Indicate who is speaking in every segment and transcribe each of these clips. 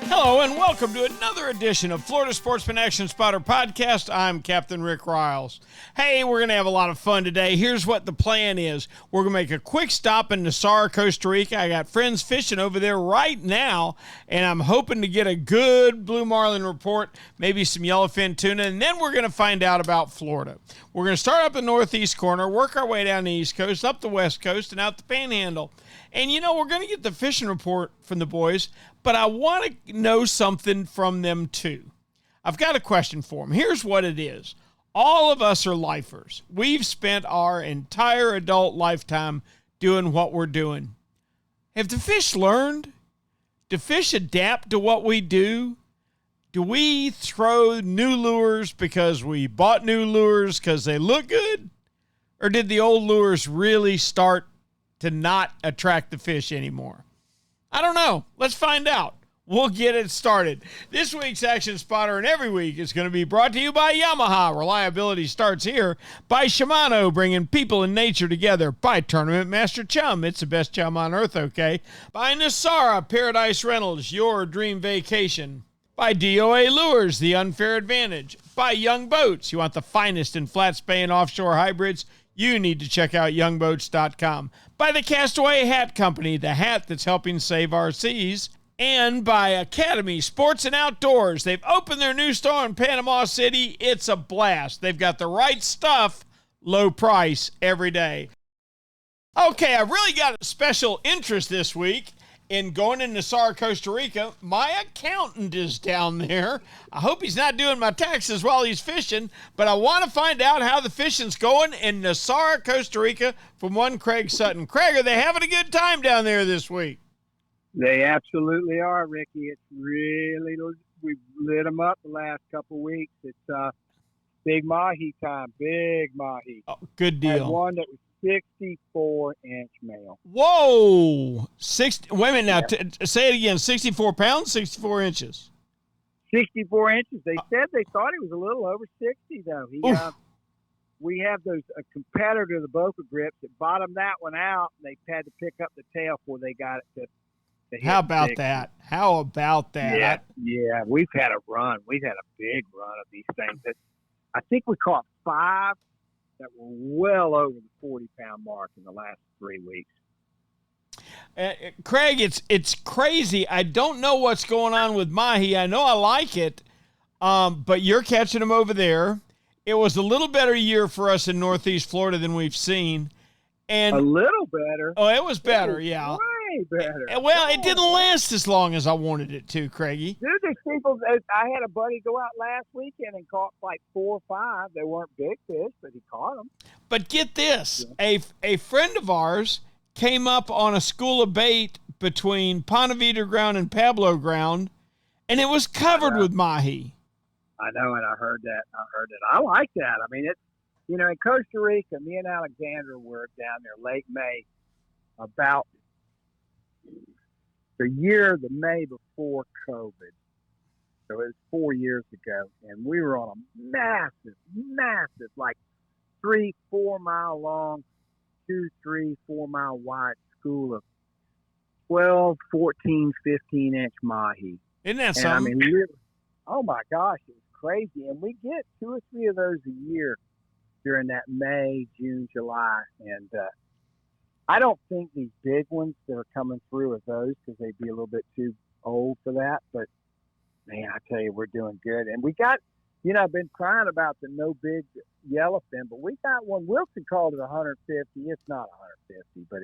Speaker 1: Hello and welcome to another edition of Florida Sportsman Action Spotter Podcast. I'm Captain Rick Riles. Hey, we're going to have a lot of fun today. Here's what the plan is. We're going to make a quick stop in Nosara, Costa Rica. I got friends fishing over there right now, and I'm hoping to get a good blue marlin report, maybe some yellowfin tuna, and then we're going to find out about Florida. We're going to start up the northeast corner, work our way down the east coast, up the west coast, and out the Panhandle. And, you know, we're going to get the fishing report from the boys, but I want to know something from them too. I've got a question for them. Here's what it is. All of us are lifers. We've spent our entire adult lifetime doing what we're doing. Have the fish learned? Do fish adapt to what we do? Do we throw new lures because we bought new lures because they look good? Or did the old lures really start to not attract the fish anymore? I don't know. Let's find out. We'll get it started. This week's Action Spotter and every week is going to be brought to you by Yamaha. Reliability starts here. By Shimano, bringing people and nature together. By Tournament Master Chum. It's the best chum on earth, okay? By Nosara, Paradise Rentals, your dream vacation. By D.O.A. Lures, the unfair advantage. By Young Boats. You want the finest in flat spay and offshore hybrids? You need to check out youngboats.com. By the Castaway Hat Co, the hat that's helping save our seas. And by Academy Sports and Outdoors. They've opened their new store in Panama City. It's a blast. They've got the right stuff, low price every day. Okay, I've really got a special interest this week in going to Nosara, Costa Rica. My accountant is down there. I hope he's not doing my taxes while he's fishing, but I want to find out how the fishing's going in Nosara, Costa Rica from one Craig Sutton. Craig, are they having a good time down there this week?
Speaker 2: They absolutely are, Ricky. It's really, we've lit them up the last couple of weeks. It's big mahi time, big mahi.
Speaker 1: Oh, good deal.
Speaker 2: I had one that was 64-inch male.
Speaker 1: Whoa! Wait a minute now. Say it again. 64 pounds, 64 inches.
Speaker 2: 64 inches. They said they thought he was a little over 60, though. We have a competitor, the Boca Grips, that bottomed that one out, and they had to pick up the tail before they got it to
Speaker 1: How about 60. That? How about that?
Speaker 2: Yeah. We've had a run. We've had a big run of these things. I think we caught 5 that were well over the 40-pound mark in the last 3 weeks.
Speaker 1: Craig, it's crazy. I don't know what's going on with mahi. I know I like it, but you're catching them over there. It was a little better year for us in Northeast Florida than we've seen. And
Speaker 2: a little better?
Speaker 1: Oh, it was better, yeah.
Speaker 2: Way better.
Speaker 1: Well, it didn't last as long as I wanted it to, Craigie.
Speaker 2: Dude, there's people, I had a buddy go out last weekend and caught like 4 or 5. They weren't big fish, but he caught them.
Speaker 1: But get this, a friend of ours came up on a school of bait between Ponte Vedra Ground and Pablo Ground, and it was covered with mahi.
Speaker 2: I know, and I heard that. I like that. I mean, it's, you know, in Costa Rica, me and Alexander were down there late May, about the May before COVID. So it was 4 years ago, and we were on a massive, like 3-4 mile long, 2-4 mile wide school of 12, 14, 15-inch mahi.
Speaker 1: Isn't that something?
Speaker 2: I mean, oh my gosh, it was crazy. And we get 2 or 3 of those a year during that May, June, July. And I don't think these big ones that are coming through are those because they'd be a little bit too old for that. But, man, I tell you, we're doing good. And we got, you know, I've been crying about the no big yellowfin, but we got one. Wilson called it 150. It's not 150, but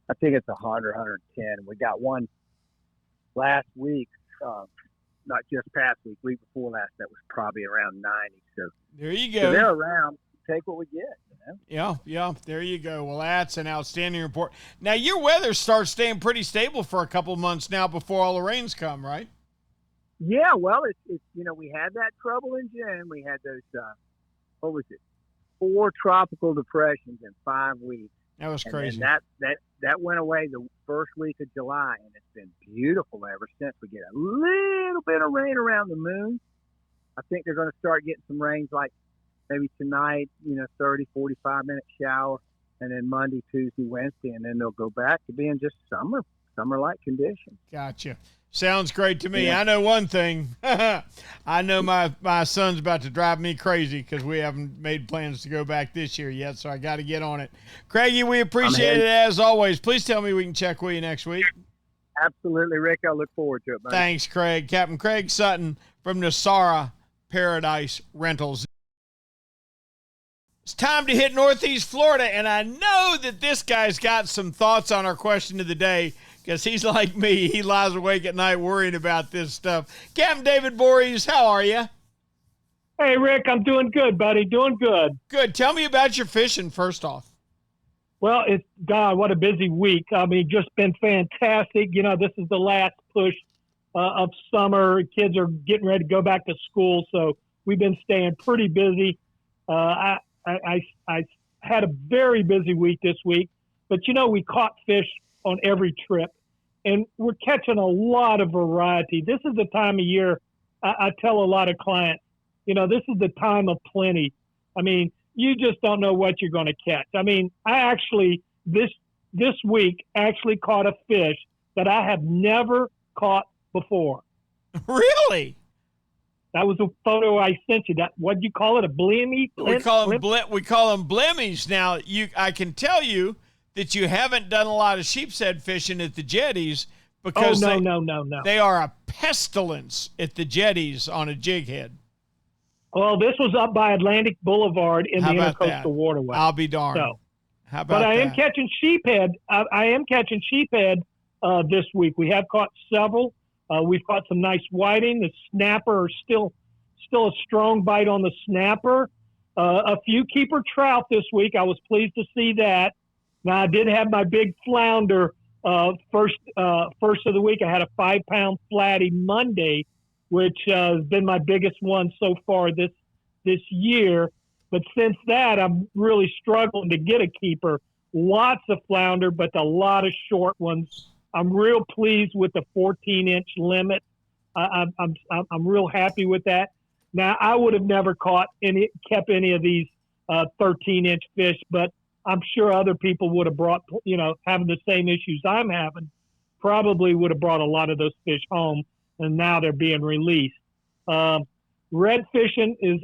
Speaker 2: I think it's 100, 110. And we got one last week, not just past week before last, that was probably around 90. So
Speaker 1: there you go.
Speaker 2: So they're around. Take what we get. You know?
Speaker 1: Yeah. There you go. Well, that's an outstanding report. Now, your weather starts staying pretty stable for a couple months now before all the rains come, right?
Speaker 2: Yeah. Well, it's you know, we had that trouble in June. We had those, 4 tropical depressions in 5 weeks.
Speaker 1: That was crazy.
Speaker 2: And that went away the first week of July, and it's been beautiful ever since. We get a little bit of rain around the moon. I think they're going to start getting some rains like maybe tonight, you know, 30, 45-minute shower. and then Monday, Tuesday, Wednesday, and then they'll go back to being just summer-like conditions.
Speaker 1: Gotcha. Sounds great to me.
Speaker 2: Yeah.
Speaker 1: I know one thing. I know my son's about to drive me crazy because we haven't made plans to go back this year yet, so I got to get on it. Craigie, we appreciate it as always. Please tell me we can check with you next week.
Speaker 2: Absolutely, Rick. I look forward to it, buddy.
Speaker 1: Thanks, Craig. Captain Craig Sutton from Nosara Paradise Rentals. It's time to hit Northeast Florida, and I know that this guy's got some thoughts on our question of the day because he's like me. He lies awake at night worrying about this stuff. Captain David Voorhees, how are you?
Speaker 3: Hey, Rick, I'm doing good, buddy. Doing good.
Speaker 1: Good. Tell me about your fishing first off.
Speaker 3: Well, God, what a busy week. I mean, just been fantastic. You know, this is the last push of summer. Kids are getting ready to go back to school, so we've been staying pretty busy. I had a very busy week this week, but, you know, we caught fish on every trip, and we're catching a lot of variety. This is the time of year I tell a lot of clients, you know, this is the time of plenty. I mean, you just don't know what you're going to catch. I mean, I actually, this week, actually caught a fish that I have never caught before.
Speaker 1: Really?
Speaker 3: That was a photo I sent you. That, what do you call it, a blimmy?
Speaker 1: We call them blimmies. Now, I can tell you that you haven't done a lot of sheepshead fishing at the jetties because
Speaker 3: no.
Speaker 1: They are a pestilence at the jetties on a jig head.
Speaker 3: Well, this was up by Atlantic Boulevard in the
Speaker 1: about
Speaker 3: Intercoastal
Speaker 1: that?
Speaker 3: Waterway.
Speaker 1: I'll be darned.
Speaker 3: So,
Speaker 1: how about
Speaker 3: but I
Speaker 1: that?
Speaker 3: am catching sheephead. I am catching sheephead this week. We have caught several. We've caught some nice whiting. The snapper are still a strong bite on the snapper. A few keeper trout this week. I was pleased to see that. Now, I did have my big flounder first of the week. I had a 5-pound flatty Monday, which has been my biggest one so far this year. But since that, I'm really struggling to get a keeper. Lots of flounder, but a lot of short ones. I'm real pleased with the 14-inch limit. I'm real happy with that. Now, I would have never kept any of these 13-inch fish, but I'm sure other people would have brought, you know, having the same issues I'm having, probably would have brought a lot of those fish home, and now they're being released. Red fishing was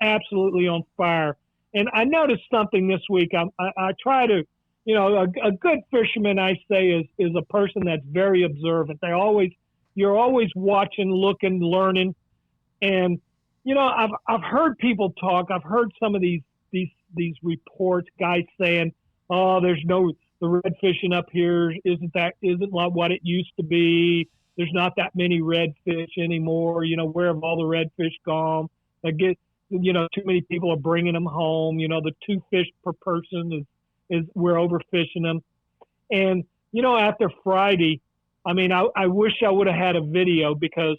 Speaker 3: absolutely on fire. And I noticed something this week. I try to, you know, a good fisherman, I say, is a person that's very observant. You're always watching, looking, learning. And, you know, I've heard people talk. I've heard some of these reports, guys saying, oh, the red fishing up here isn't like what it used to be. There's not that many redfish anymore. You know, where have all the redfish gone? You know, too many people are bringing them home. You know, the 2 fish per person is we're overfishing them. And, you know, after Friday, I mean, I wish I would have had a video, because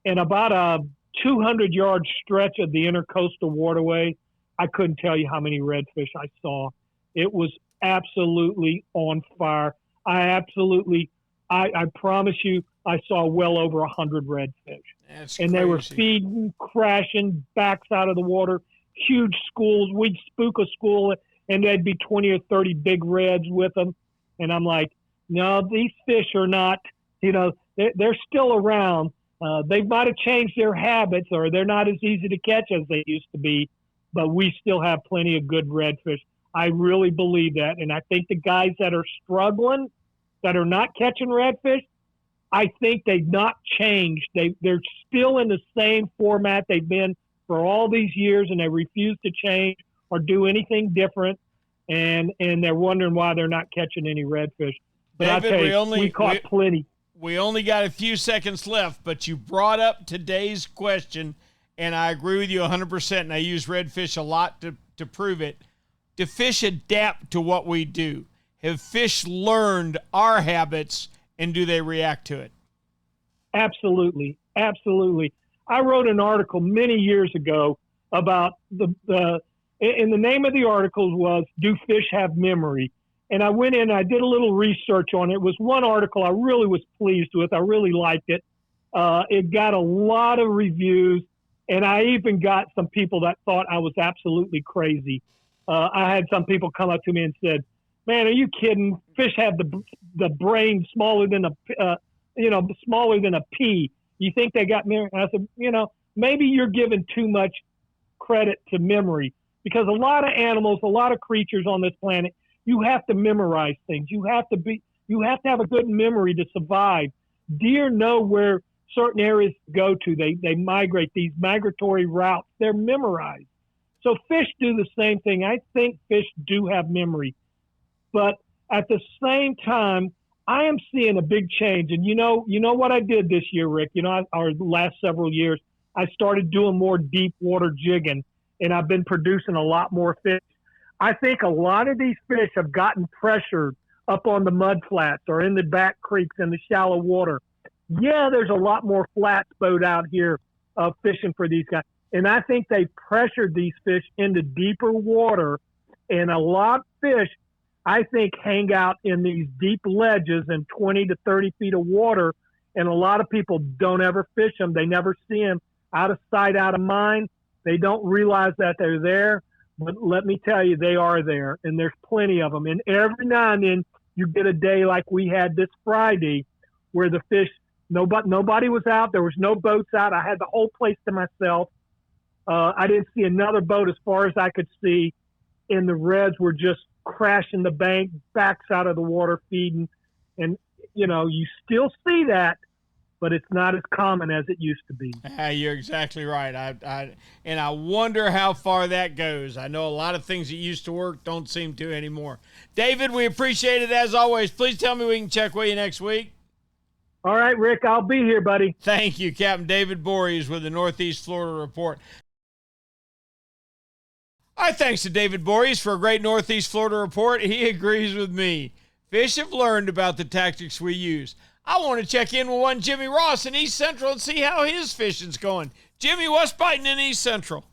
Speaker 3: in about a 200-yard stretch of the Intercoastal Waterway, I couldn't tell you how many redfish I saw. It was absolutely on fire. I promise you, I saw well over 100 redfish.
Speaker 1: That's
Speaker 3: and
Speaker 1: crazy.
Speaker 3: They were feeding, crashing, backs out of the water, huge schools. We'd spook a school, and there'd be 20 or 30 big reds with them. And I'm like, no, these fish are not, you know, they're still around. They might have changed their habits, or they're not as easy to catch as they used to be, but we still have plenty of good redfish. I really believe that. And I think the guys that are struggling, that are not catching redfish, I think they've not changed. They're still in the same format they've been for all these years, and they refuse to change or do anything different. And they're wondering why they're not catching any redfish. But
Speaker 1: David,
Speaker 3: I tell you, we caught plenty.
Speaker 1: We only got a few seconds left, but you brought up today's question, and I agree with you 100%, and I use redfish a lot to prove it. Do fish adapt to what we do? Have fish learned our habits, and do they react to it?
Speaker 3: Absolutely. Absolutely. I wrote an article many years ago about and the name of the article was, Do Fish Have Memory? And I went in and I did a little research on it. It was one article I really was pleased with. I really liked it. It got a lot of reviews, and I even got some people that thought I was absolutely crazy. I had some people come up to me and said, "Man, are you kidding? Fish have the brain smaller than smaller than a pea. You think they got memory?" I said, maybe you're giving too much credit to memory, because a lot of animals, a lot of creatures on this planet, you have to memorize things. You have to have a good memory to survive. Deer know where certain areas go to. They migrate, these migratory routes. They're memorized. So fish do the same thing. I think fish do have memory. But at the same time, I am seeing a big change. And you know what I did this year, Rick? Our last several years, I started doing more deep water jigging, and I've been producing a lot more fish. I think a lot of these fish have gotten pressured up on the mud flats or in the back creeks in the shallow water. Yeah, there's a lot more flat boat out here fishing for these guys. And I think they pressured these fish into deeper water, and a lot of fish, I think, hang out in these deep ledges in 20 to 30 feet of water, and a lot of people don't ever fish them. They never see them. Out of sight, out of mind. They don't realize that they're there, but let me tell you, they are there, and there's plenty of them. And every now and then you get a day like we had this Friday where the fish, nobody was out. There was no boats out. I had the whole place to myself. I didn't see another boat as far as I could see, and the reds were just crashing the bank, backs out of the water feeding. And, you still see that, but it's not as common as it used to be.
Speaker 1: You're exactly right. And I wonder how far that goes. I know a lot of things that used to work don't seem to anymore. David, we appreciate it as always. Please tell me we can check with you next week.
Speaker 3: All right, Rick, I'll be here, buddy.
Speaker 1: Thank you, Captain David Voorhees with the Northeast Florida Report. Our thanks to David Voorhees for a great Northeast Florida report. He agrees with me. Fish have learned about the tactics we use. I want to check in with one Jimmy Ross in East Central and see how his fishing's going. Jimmy, what's biting in East Central?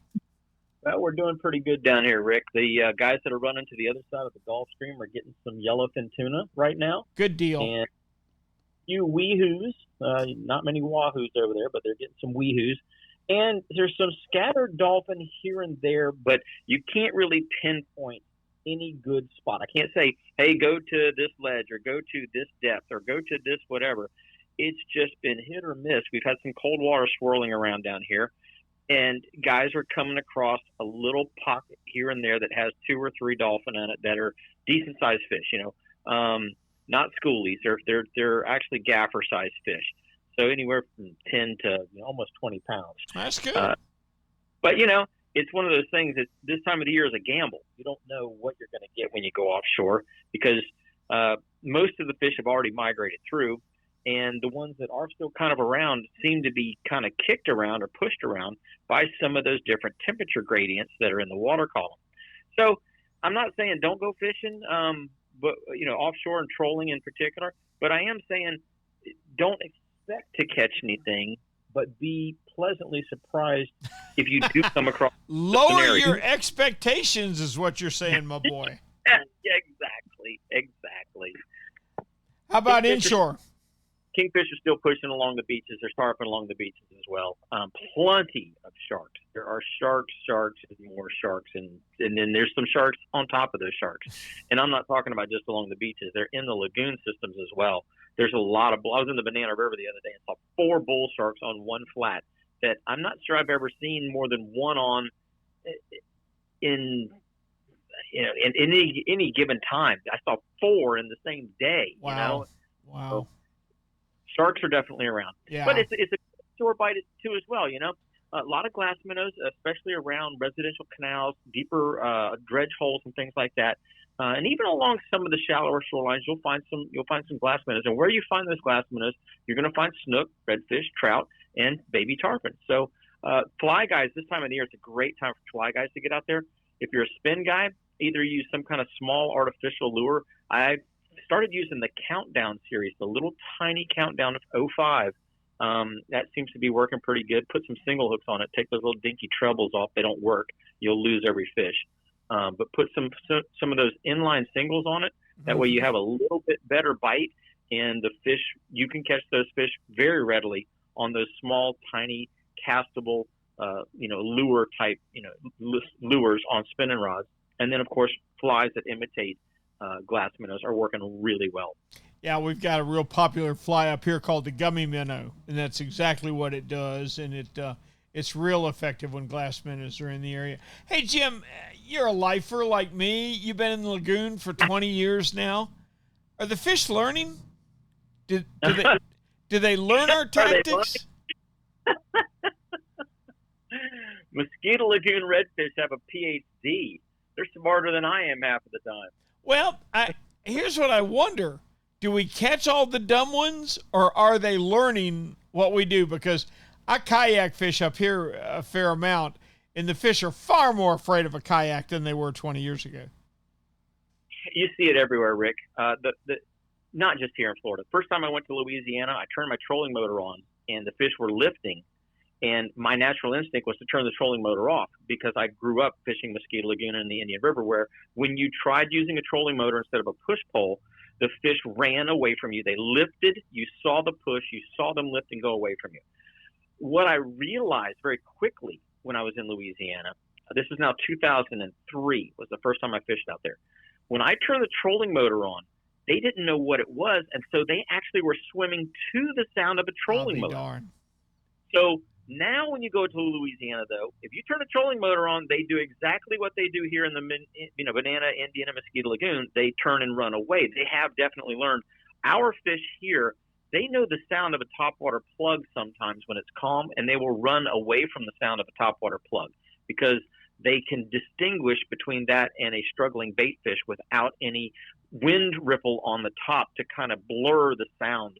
Speaker 4: Well, we're doing pretty good down here, Rick. The guys that are running to the other side of the Gulf Stream are getting some yellowfin tuna right now.
Speaker 1: Good deal.
Speaker 4: And a few weehoos. Not many wahoos over there, but they're getting some weehoos. And there's some scattered dolphin here and there, but you can't really pinpoint any good spot. I can't say, hey, go to this ledge or go to this depth or go to this whatever. It's just been hit or miss. We've had some cold water swirling around down here, and guys are coming across a little pocket here and there that has 2 or 3 dolphin in it that are decent-sized fish, not schoolies. They're actually gaffer-sized fish. So anywhere from 10 to almost 20 pounds.
Speaker 1: That's good.
Speaker 4: But, it's one of those things that this time of the year is a gamble. You don't know what you're going to get when you go offshore because most of the fish have already migrated through, and the ones that are still kind of around seem to be kind of kicked around or pushed around by some of those different temperature gradients that are in the water column. So I'm not saying don't go fishing, but offshore and trolling in particular, but I am saying don't expect to catch anything, but be pleasantly surprised if you do come across.
Speaker 1: Lower your expectations is what you're saying, my boy.
Speaker 4: Exactly.
Speaker 1: How about inshore?
Speaker 4: Kingfish are still pushing along the beaches. They're starving along the beaches as well. Plenty of sharks. There are sharks, and more sharks, and then there's some sharks on top of those sharks. And I'm not talking about just along the beaches. They're in the lagoon systems as well. There's a lot of. I was in the Banana River the other day and saw 4 bull sharks on one flat that I'm not sure I've ever seen more than one on in any given time. I saw 4 in the same day.
Speaker 1: Wow.
Speaker 4: So sharks are definitely around.
Speaker 1: Yeah.
Speaker 4: But it's a shore bite too as well. A lot of glass minnows, especially around residential canals, deeper dredge holes and things like that. And even along some of the shallower shorelines, you'll find some glass minnows. And where you find those glass minnows, you're going to find snook, redfish, trout, and baby tarpon. So fly guys, this time of the year, it's a great time for fly guys to get out there. If you're a spin guy, either use some kind of small artificial lure. I started using the Countdown series, the little tiny Countdown of 05. That seems to be working pretty good. Put some single hooks on it. Take those little dinky trebles off. They don't work. You'll lose every fish. But put some of those inline singles on it. That way you have a little bit better bite, and the fish, you can catch those fish very readily on those small, tiny, castable, lure type, lures on spinning rods. And then, of course, flies that imitate glass minnows are working really well.
Speaker 1: Yeah, we've got a real popular fly up here called the gummy minnow, and that's exactly what it does, and it's real effective when glass minnows are in the area. Hey, Jim, you're a lifer like me. You've been in the lagoon for 20 years now. Are the fish learning? Do they learn our tactics?
Speaker 4: Mosquito lagoon redfish have a PhD. They're smarter than I am half of the time.
Speaker 1: Well, here's what I wonder. Do we catch all the dumb ones, or are they learning what we do? Because I kayak fish up here a fair amount, and the fish are far more afraid of a kayak than they were 20 years ago.
Speaker 4: You see it everywhere, Rick. Not just here in Florida. First time I went to Louisiana, I turned my trolling motor on, and the fish were lifting. And my natural instinct was to turn the trolling motor off because I grew up fishing Mosquito Lagoon in the Indian River, where when you tried using a trolling motor instead of a push pole, the fish ran away from you. They lifted. You saw the push. You saw them lift and go away from you. What I realized very quickly when I was in Louisiana, this is now 2003, was the first time I fished out there. When I turned the trolling motor on, they didn't know what it was, and so they actually were swimming to the sound of a trolling motor.
Speaker 1: Darn.
Speaker 4: So now when you go to Louisiana, though, if you turn the trolling motor on, they do exactly what they do here in the Banana, Indian, and Mosquito Lagoon. They turn and run away. They have definitely learned. Our fish here, they know the sound of a topwater plug sometimes when it's calm, and they will run away from the sound of a topwater plug because they can distinguish between that and a struggling bait fish without any wind ripple on the top to kind of blur the sound.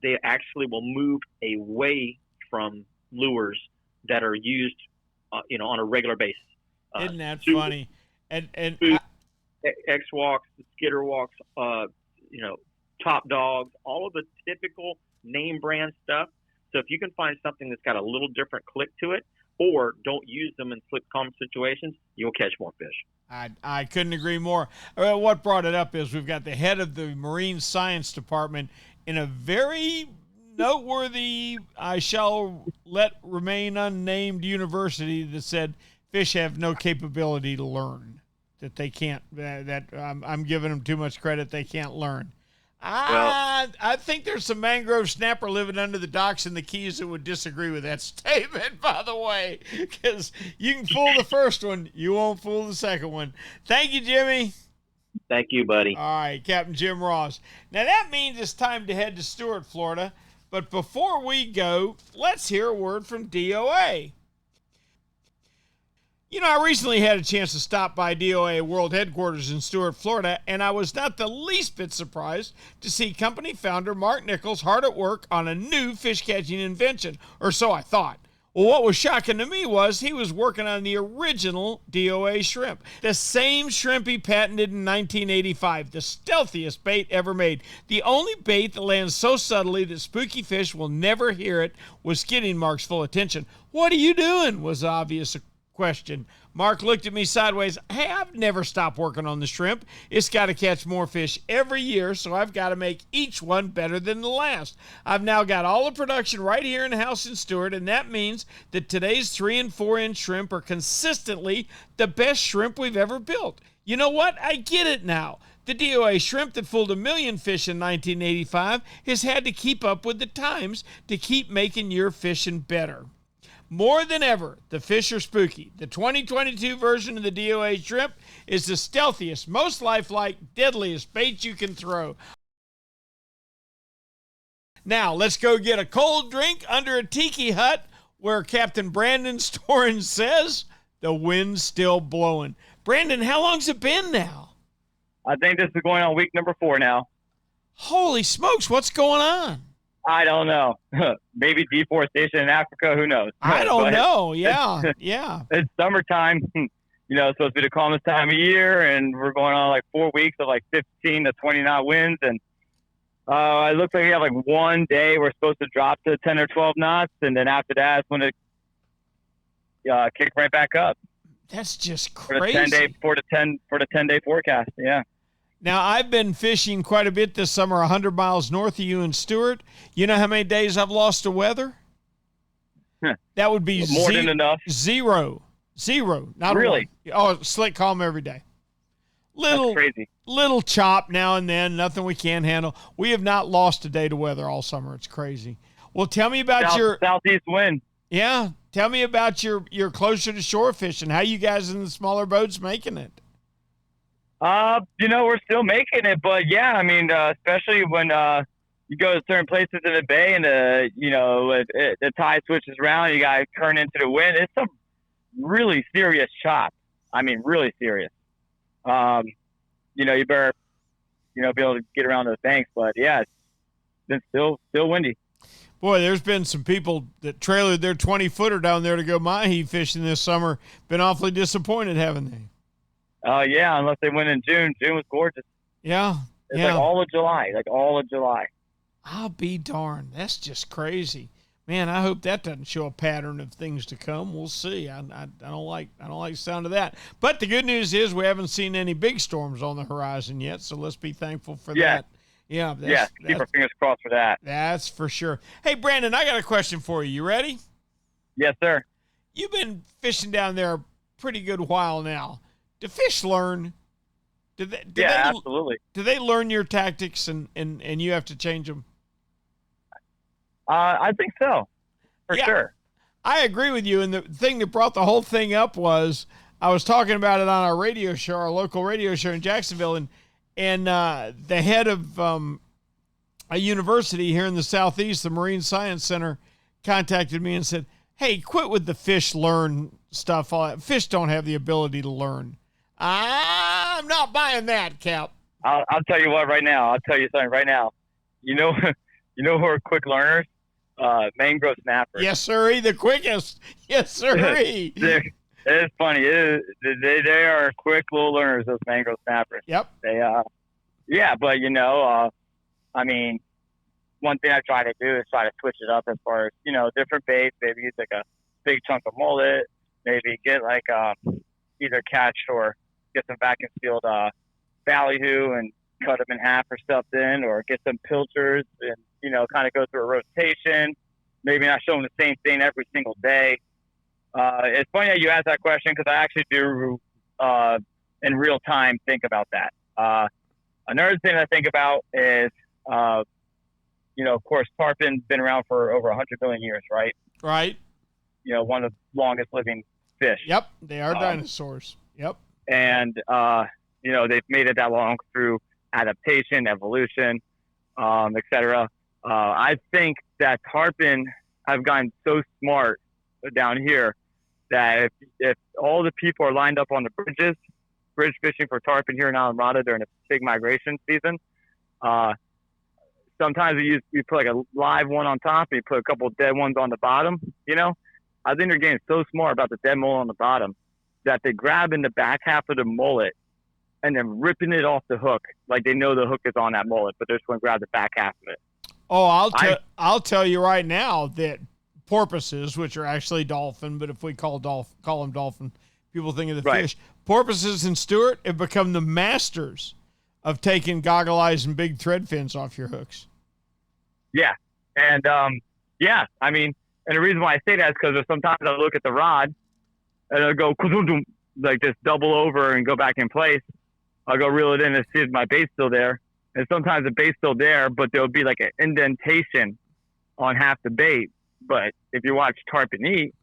Speaker 4: They actually will move away from lures that are used, on a regular basis.
Speaker 1: Isn't that funny? And
Speaker 4: X-walks, skitter walks, top dogs, all of the typical name brand stuff. So if you can find something that's got a little different click to it, or don't use them in slick calm situations, you'll catch more fish.
Speaker 1: I couldn't agree more. What brought it up is we've got the head of the Marine Science Department in a very noteworthy, I shall let remain unnamed university that said fish have no capability to learn, that they can't, I'm giving them too much credit, they can't learn. I think there's some mangrove snapper living under the docks in the Keys that would disagree with that statement, by the way, because you can fool the first one, you won't fool the second one. Thank you, Jimmy.
Speaker 4: Thank you, buddy.
Speaker 1: All right, Captain Jim Ross. Now that means it's time to head to Stuart, Florida. But before we go, let's hear a word from D.O.A. I recently had a chance to stop by D.O.A. World Headquarters in Stuart, Florida, and I was not the least bit surprised to see company founder Mark Nichols hard at work on a new fish-catching invention, or so I thought. Well, what was shocking to me was he was working on the original D.O.A. shrimp, the same shrimp he patented in 1985, the stealthiest bait ever made. The only bait that lands so subtly that spooky fish will never hear it was getting Mark's full attention. "What are you doing?" was the obvious question. Mark looked at me sideways. "Hey, I've never stopped working on the shrimp. It's got to catch more fish every year, so I've got to make each one better than the last. I've now got all the production right here in the house in Stuart, and that means that today's 3 and 4 inch shrimp are consistently the best shrimp we've ever built. You know what? I get it now. The D.O.A. shrimp that fooled 1 million fish in 1985 has had to keep up with the times to keep making your fishing better. More than ever, the fish are spooky. The 2022 version of the D.O.A. shrimp is the stealthiest, most lifelike, deadliest bait you can throw. Now, let's go get a cold drink under a tiki hut where Captain Brandon Storin says the wind's still blowing. Brandon, how long's it been now?
Speaker 5: I think this is going on week number 4 now.
Speaker 1: Holy smokes, what's going on?
Speaker 5: I don't know. Maybe deforestation in Africa. Who knows?
Speaker 1: I don't know. Yeah.
Speaker 5: It's summertime. It's supposed to be the calmest time of year, and we're going on like 4 weeks of like 15 to 20 knot winds. And it looks like we have like one day we're supposed to drop to 10 or 12 knots, and then after that, it's going to kick right back up.
Speaker 1: That's just crazy.
Speaker 5: For the 10-day forecast. Yeah.
Speaker 1: Now, I've been fishing quite a bit this summer, 100 miles north of you in Stuart. You know how many days I've lost to weather? That would be
Speaker 5: more than enough.
Speaker 1: Zero. Zero. Not
Speaker 5: Really?
Speaker 1: Oh, slick calm every day.
Speaker 5: That's crazy.
Speaker 1: Little chop now and then, nothing we can't handle. We have not lost a day to weather all summer. It's crazy. Well, tell me about your
Speaker 5: southeast wind.
Speaker 1: Yeah, tell me about your closer to shore fishing. How you guys in the smaller boats making it?
Speaker 5: We're still making it, but yeah, I mean, especially when you go to certain places in the bay and the tide switches around, you got to turn into the wind. It's some really serious chop. I mean, really serious. You better, be able to get around those banks. But yeah, it's been still windy.
Speaker 1: Boy, there's been some people that trailered their 20-footer down there to go mahi fishing this summer. Been awfully disappointed, haven't they?
Speaker 5: Yeah, unless they went in June. June was gorgeous.
Speaker 1: Yeah.
Speaker 5: It's like all of July.
Speaker 1: I'll be darned. That's just crazy. Man, I hope that doesn't show a pattern of things to come. We'll see. I don't like the sound of that. But the good news is we haven't seen any big storms on the horizon yet, so let's be thankful for that. Yeah.
Speaker 5: Keep our fingers crossed for that.
Speaker 1: That's for sure. Hey, Brandon, I got a question for you. You ready?
Speaker 5: Yes, sir.
Speaker 1: You've been fishing down there a pretty good while now. Do fish learn?
Speaker 5: Absolutely.
Speaker 1: Do they learn your tactics and you have to change them?
Speaker 5: I think so, for sure.
Speaker 1: I agree with you. And the thing that brought the whole thing up was I was talking about it on our radio show, our local radio show in Jacksonville, and the head of a university here in the Southeast, the Marine Science Center, contacted me and said, "Hey, quit with the fish learn stuff. All that. Fish don't have the ability to learn." I'm not buying that, Cap.
Speaker 5: I'll tell you what right now. I'll tell you something right now. You know who are quick learners? Mangrove snappers.
Speaker 1: Yes, sir. The quickest. Yes, sir.
Speaker 5: It's funny. They are quick little learners, those mangrove snappers.
Speaker 1: Yep.
Speaker 5: They but I mean, one thing I try to do is try to switch it up as far as different baits. Maybe use like a big chunk of mullet. Maybe get like either catch or get some vacuum sealed ballyhoo and cut them in half or something, or get some pilchers and kind of go through a rotation. Maybe not show them the same thing every single day. It's funny that you asked that question because I actually do in real time think about that. Another thing I think about is of course tarpon's been around for over 100 million years, right?
Speaker 1: Right.
Speaker 5: One of the longest living fish.
Speaker 1: Yep, they are dinosaurs. Yep.
Speaker 5: And they've made it that long through adaptation, evolution, etc. I think that tarpon have gotten so smart down here that if all the people are lined up on the bridge fishing for tarpon here in Alameda during a big migration season, sometimes you put like a live one on top and you put a couple of dead ones on the bottom. I think they're getting so smart about the dead mullet on the bottom that they grab in the back half of the mullet and then ripping it off the hook. Like they know the hook is on that mullet, but they're just going to grab the back half of it.
Speaker 1: Oh, I'll tell you right now that porpoises, which are actually dolphin, but if we call them dolphin, people think of the fish. Porpoises and Stewart have become the masters of taking goggle eyes and big thread fins off your hooks.
Speaker 5: Yeah. And, I mean, and the reason why I say that is because sometimes I look at the rod and I'll go like just double over and go back in place. I'll go reel it in and see if my bait's still there. And sometimes the bait's still there, but there'll be like an indentation on half the bait. But if you watch tarpon eat,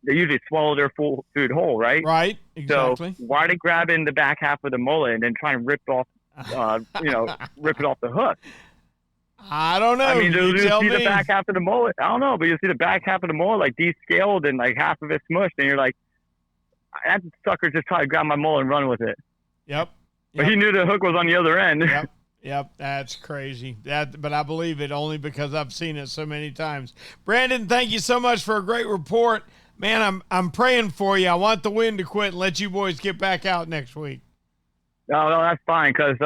Speaker 5: they usually swallow their full food whole, right?
Speaker 1: Right, exactly.
Speaker 5: So why are they grabbing the back half of the mullet and then trying to rip it off the hook?
Speaker 1: I don't know.
Speaker 5: I mean, you see the back half of the mullet. I don't know, but you see the back half of the mullet like descaled and like half of it smushed, and you're like, that sucker just tried to grab my mullet and run with it.
Speaker 1: Yep.
Speaker 5: But he knew the hook was on the other end.
Speaker 1: Yep, that's crazy. But I believe it only because I've seen it so many times. Brandon, thank you so much for a great report. Man, I'm praying for you. I want the wind to quit and let you boys get back out next week.
Speaker 5: No, that's fine because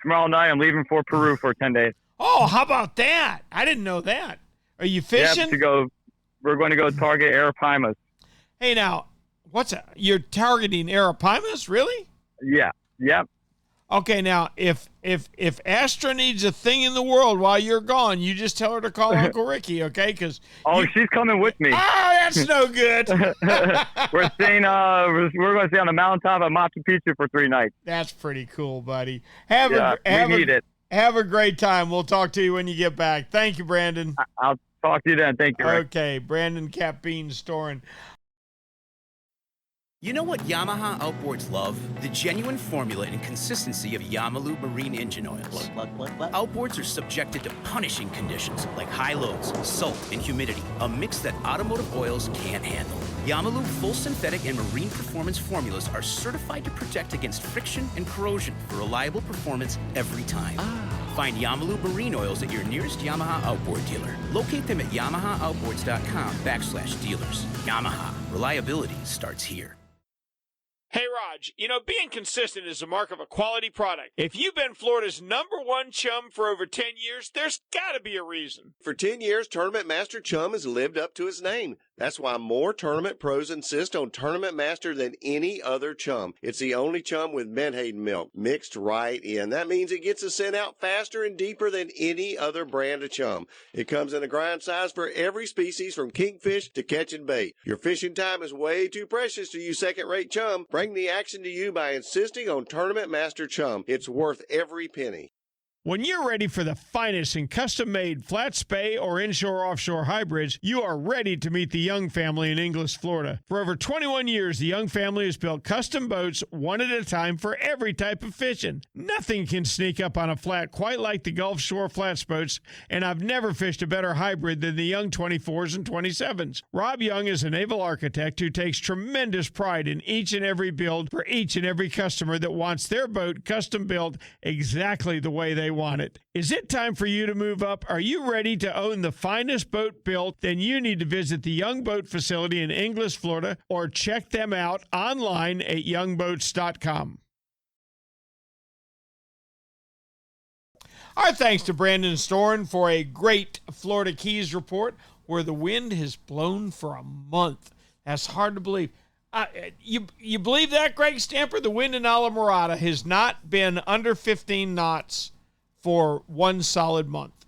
Speaker 5: tomorrow night I'm leaving for Peru for 10 days.
Speaker 1: Oh, how about that? I didn't know that. Are you fishing?
Speaker 5: We're going to go target arapimas.
Speaker 1: Hey, now, you're targeting arapimas? Really?
Speaker 5: Yeah. Yep.
Speaker 1: Okay, now if Astra needs a thing in the world while you're gone, you just tell her to call Uncle Ricky, okay? Because
Speaker 5: she's coming with me.
Speaker 1: Oh, that's no good.
Speaker 5: We're staying. We're going to stay on the mountaintop at Machu Picchu for 3 nights.
Speaker 1: That's pretty cool, buddy.
Speaker 5: We need it.
Speaker 1: Have a great time. We'll talk to you when you get back. Thank you, Brandon.
Speaker 5: I'll talk to you then. Thank you, Rick.
Speaker 1: Okay, Brandon Capbean Storin.
Speaker 6: You know what Yamaha Outboards love? The genuine formula and consistency of Yamalu marine engine oils. Outboards are subjected to punishing conditions like high loads, salt, and humidity, a mix that automotive oils can't handle. Yamalu full synthetic and marine performance formulas are certified to protect against friction and corrosion for reliable performance every time. Find Yamalu marine oils at your nearest Yamaha Outboard dealer. Locate them at yamahaoutboards.com/dealers. Yamaha, reliability starts here.
Speaker 1: Hey, Raj, being consistent is the mark of a quality product. If you've been Florida's #1 chum for over 10 years, there's got to be a reason.
Speaker 7: For 10 years, Tournament Master Chum has lived up to its name. That's why more tournament pros insist on Tournament Master than any other chum. It's the only chum with Menhaden milk mixed right in. That means it gets the scent out faster and deeper than any other brand of chum. It comes in a grind size for every species from kingfish to catching bait. Your fishing time is way too precious to use second-rate chum. Bring the action to you by insisting on Tournament Master Chum. It's worth every penny.
Speaker 1: When you're ready for the finest in custom-made flat spay or inshore-offshore hybrids, you are ready to meet the Young family in Inglis, Florida. For over 21 years, the Young family has built custom boats one at a time for every type of fishing. Nothing can sneak up on a flat quite like the Gulf Shore flats boats, and I've never fished a better hybrid than the Young 24s and 27s. Rob Young is a naval architect who takes tremendous pride in each and every build for each and every customer that wants their boat custom built exactly the way they want it. Is it time for you to move up? Are you ready to own the finest boat built? Then you need to visit the Young Boat facility in Inglis, Florida, or check them out online at youngboats.com. Our thanks to Brandon Storin for a great Florida Keys report where the wind has blown for a month. That's hard to believe. You believe that, Greg Stamper? The wind in Alamorada has not been under 15 knots for one solid month.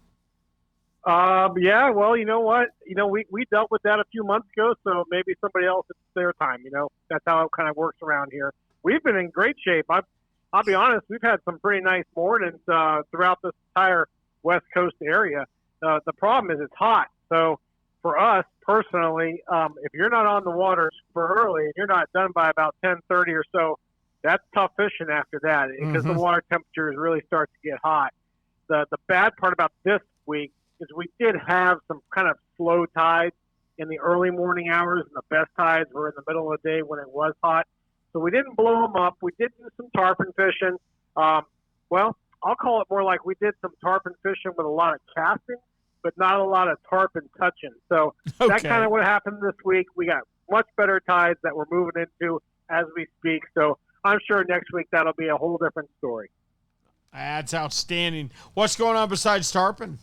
Speaker 3: Yeah, well, you know what? We dealt with that a few months ago, so maybe somebody else, it's their time. That's how it kind of works around here. We've been in great shape. I'll be honest, we've had some pretty nice mornings throughout this entire West Coast area. The problem is it's hot. So for us personally, if you're not on the water super early and you're not done by about 10:30 or so, that's tough fishing after that because the water temperatures really start to get hot. The bad part about this week is we did have some kind of slow tides in the early morning hours, and the best tides were in the middle of the day when it was hot. So we didn't blow them up. We did do some tarpon fishing. Well, I'll call it more like we did some tarpon fishing with a lot of casting, but not a lot of tarpon touching. So that's kind of what happened this week. We got much better tides that we're moving into as we speak. So I'm sure next week that'll be a whole different story.
Speaker 1: That's outstanding. What's going on besides tarpon?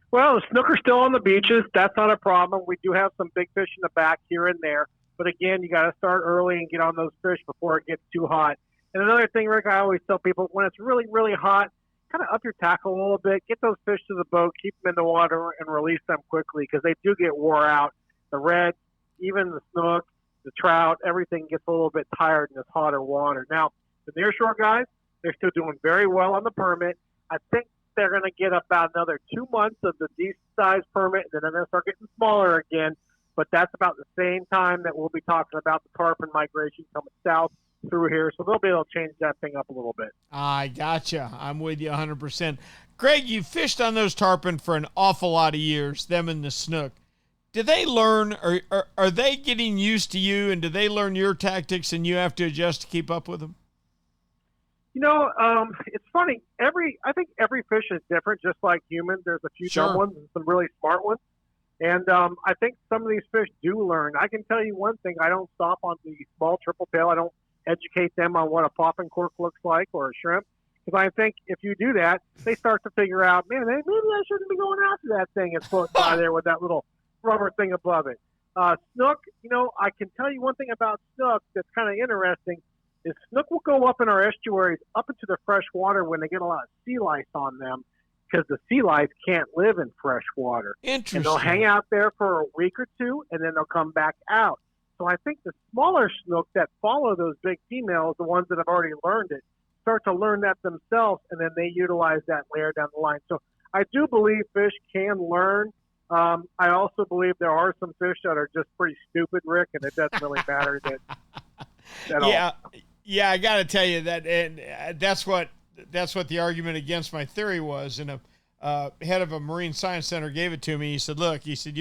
Speaker 3: Well, the snooker's still on the beaches. That's not a problem. We do have some big fish in the back here and there. But again, you got to start early and get on those fish before it gets too hot. And another thing, Rick, I always tell people, when it's really, really hot, kind of up your tackle a little bit, get those fish to the boat, keep them in the water, and release them quickly because they do get wore out. The red, even the snook, the trout, everything gets a little bit tired in this hotter water. Now, the nearshore guys, they're still doing very well on the permit. I think they're going to get about another 2 months of the decent-sized permit, and then they're going to start getting smaller again. But that's about the same time that we'll be talking about the tarpon migration coming south through here. So they'll be able to change that thing up a little bit.
Speaker 1: I gotcha. I'm with you 100%. Greg, you fished on those tarpon for an awful lot of years, them and the snook. Do they learn, or are they getting used to you, and do they learn your tactics and you have to adjust to keep up with them?
Speaker 3: It's funny. I think every fish is different, just like humans. There's a few dumb ones and some really smart ones. And I think some of these fish do learn. I can tell you one thing. I don't stop on the small triple tail. I don't educate them on what a popping cork looks like or a shrimp. Because I think if you do that, they start to figure out, man, maybe I shouldn't be going after that thing that's floating by there with that little rubber thing above it. Snook, I can tell you one thing about snook that's kind of interesting.
Speaker 8: is snook will go up in our estuaries up into the fresh water when they get a lot of sea lice on them, because the sea lice can't live in fresh water.
Speaker 1: Interesting.
Speaker 8: And they'll hang out there for a week or two, and then they'll come back out. So I think the smaller snook that follow those big females, the ones that have already learned it, start to learn that themselves, and then they utilize that later down the line. So I do believe fish can learn. I also believe there are some fish that are just pretty stupid, Rick, and it doesn't really matter at all.
Speaker 1: Yeah, I got to tell you that, and that's what the argument against my theory was. And a head of a marine science center gave it to me. He said, "Look," he said,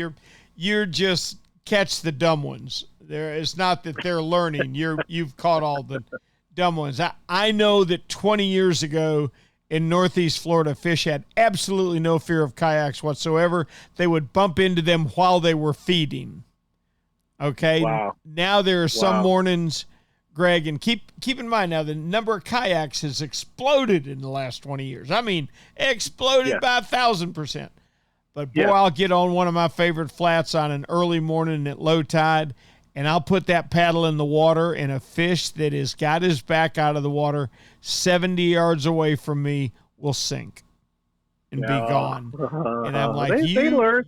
Speaker 1: "you're just catch the dumb ones. It's not that they're learning. You've caught all the dumb ones." I know that 20 years ago in Northeast Florida, fish had absolutely no fear of kayaks whatsoever. They would bump into them while they were feeding. Okay.
Speaker 8: Wow.
Speaker 1: Now there are some mornings, Greg, and keep in mind now the number of kayaks has exploded in the last 20 years. I mean, exploded by 1,000%. But boy, I'll get on one of my favorite flats on an early morning at low tide, and I'll put that paddle in the water, and a fish that has got his back out of the water 70 yards away from me will sink and be gone. And I'm like,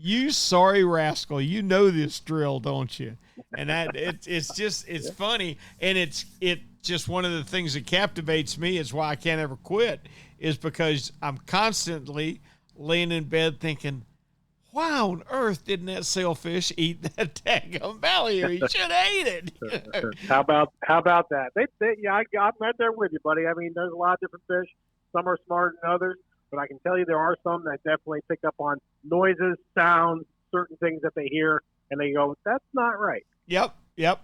Speaker 1: you sorry rascal, you know this drill, don't you? And that it's funny, and it's just one of the things that captivates me. Is why I can't ever quit, is because I'm constantly laying in bed thinking, why on earth didn't that sailfish eat that daggum belly? Or he should have ate it.
Speaker 8: How about that? I'm right there with you, buddy. I mean, there's a lot of different fish. Some are smarter than others, but I can tell you there are some that definitely pick up on noises, sounds, certain things that they hear, and they go, "That's not right."
Speaker 1: Yep.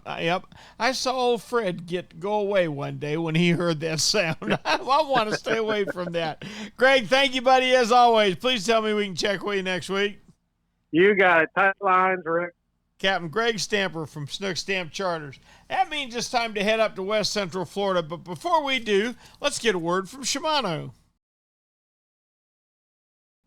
Speaker 1: I saw old Fred go away one day when he heard that sound. I want to stay away from that. Greg, thank you, buddy, as always. Please tell me we can check with you next week.
Speaker 8: You got it. Tight lines, Rick.
Speaker 1: Captain Greg Stamper from Snook Stamp Charters. That means it's time to head up to West Central Florida. But before we do, let's get a word from Shimano.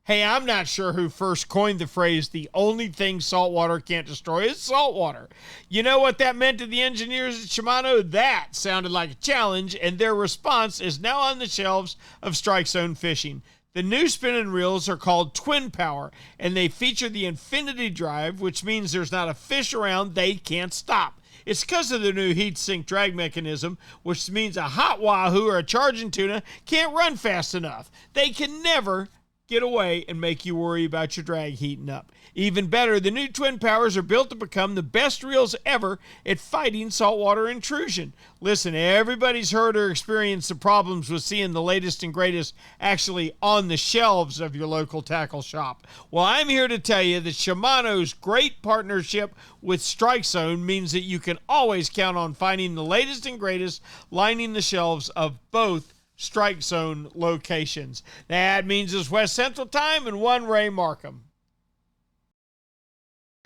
Speaker 1: Hey, I'm not sure who first coined the phrase, "the only thing saltwater can't destroy is saltwater." You know what that meant to the engineers at Shimano? That sounded like a challenge, and their response is now on the shelves of Strike Zone Fishing. The new spinning reels are called Twin Power, and they feature the infinity drive, which means there's not a fish around they can't stop. It's because of the new heat sink drag mechanism, which means a hot wahoo or a charging tuna can't run fast enough. They can never get away and make you worry about your drag heating up. Even better, the new Twin Powers are built to become the best reels ever at fighting saltwater intrusion. Listen, everybody's heard or experienced the problems with seeing the latest and greatest actually on the shelves of your local tackle shop. Well, I'm here to tell you that Shimano's great partnership with Strike Zone means that you can always count on finding the latest and greatest lining the shelves of both Strike Zone locations. That means it's West Central Time and one Ray Markham.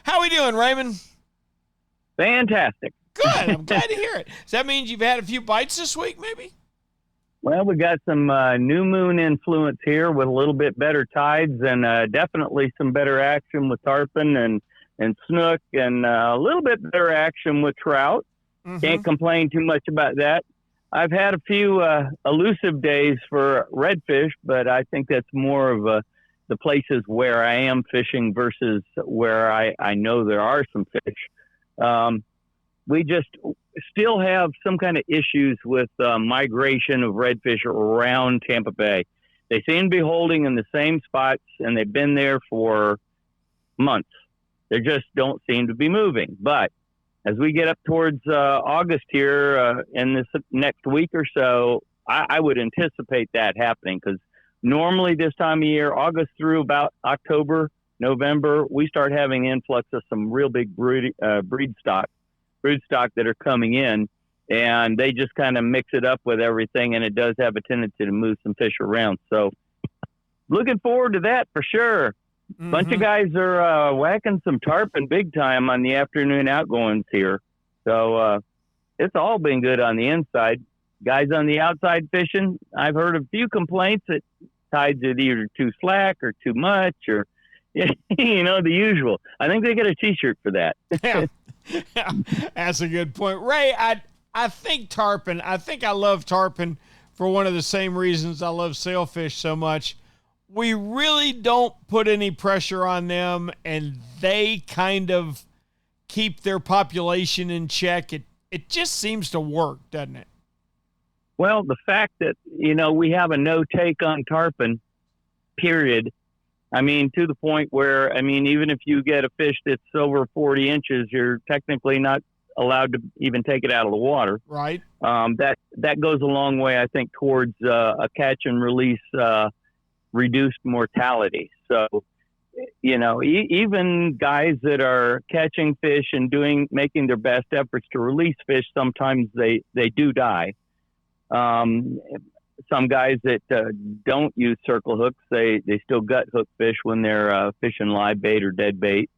Speaker 1: How we doing, Raymond?
Speaker 5: Fantastic.
Speaker 1: Good. I'm glad to hear it. Does that mean you've had a few bites this week, maybe?
Speaker 5: Well, we got some new moon influence here with a little bit better tides and definitely some better action with tarpon and snook and a little bit better action with trout. Mm-hmm. Can't complain too much about that. I've had a few elusive days for redfish, but I think that's more of the places where I am fishing versus where I know there are some fish. We just still have some kind of issues with migration of redfish around Tampa Bay. They seem to be holding in the same spots, and they've been there for months. They just don't seem to be moving. But as we get up towards August here in this next week or so, I would anticipate that happening, because normally this time of year, August through about October, November, we start having influx of some real big brood stock that are coming in, and they just kind of mix it up with everything, and it does have a tendency to move some fish around. So looking forward to that for sure. Mm-hmm. Bunch of guys are whacking some tarpon big time on the afternoon outgoings here. So it's all been good on the inside. Guys on the outside fishing, I've heard a few complaints that tides are either too slack or too much, or, you know, the usual. I think they get a T-shirt for that.
Speaker 1: Yeah. That's a good point. Ray, I think tarpon, I love tarpon for one of the same reasons I love sailfish so much. We really don't put any pressure on them, and they kind of keep their population in check. It just seems to work, doesn't it?
Speaker 9: Well, the fact that, we have a no take on tarpon, period. I mean, to the point where, even if you get a fish that's over 40 inches, you're technically not allowed to even take it out of the water.
Speaker 1: Right.
Speaker 9: That goes a long way, I think, towards a catch and release reduced mortality. So, even guys that are catching fish and making their best efforts to release fish, sometimes they do die. Some guys that don't use circle hooks, they still gut hook fish when they're fishing live bait or dead bait.